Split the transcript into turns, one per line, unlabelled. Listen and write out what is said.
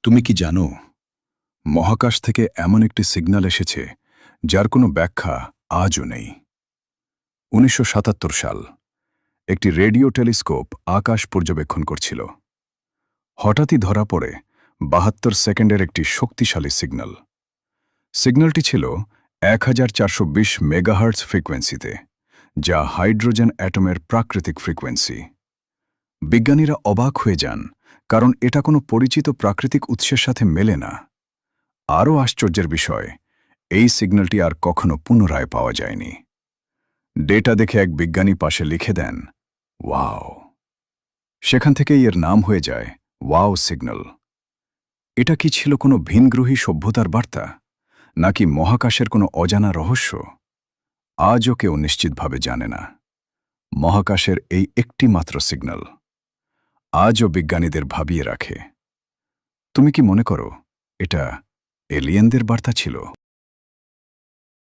তুমি কি জানো মহাকাশ থেকে এমন একটি সিগন্যাল এসেছে যার কোনো ব্যাখ্যা আজও নেই। ১৯৭৭ সাল একটি রেডিও টেলিস্কোপ আকাশ পর্যবেক্ষণ করছিল। হঠাৎই ধরা পড়ে ৭২ সেকেন্ডের একটি শক্তিশালী সিগন্যাল। সিগন্যালটি ছিল ১৪২০ মেগাহার্টজ ফ্রিকোয়েন্সিতে, যা হাইড্রোজেন অ্যাটমের প্রাকৃতিক ফ্রিকোয়েন্সি। বিজ্ঞানীরা অবাক হয়ে যান, কারণ এটা কোনো পরিচিত প্রাকৃতিক উৎসের সাথে মেলে না। আরও আশ্চর্যের বিষয়, এই সিগন্যালটি আর কখনো পুনরায় পাওয়া যায়নি। ডেটা দেখে এক বিজ্ঞানী পাশে লিখে দেন, ওয়াও। সেখান থেকেই এর নাম হয়ে যায় ওয়াও সিগন্যাল। এটা কি ছিল কোনো ভিনগ্রহী সভ্যতার বার্তা, নাকি মহাকাশের কোনো অজানা রহস্য? আজও কেউ নিশ্চিতভাবে জানে না। মহাকাশের এই একটি মাত্র সিগন্যাল আজও বিজ্ঞানীদের ভাবিয়ে রাখে। তুমি কি মনে করো এটা এলিয়েনদের বার্তা ছিল?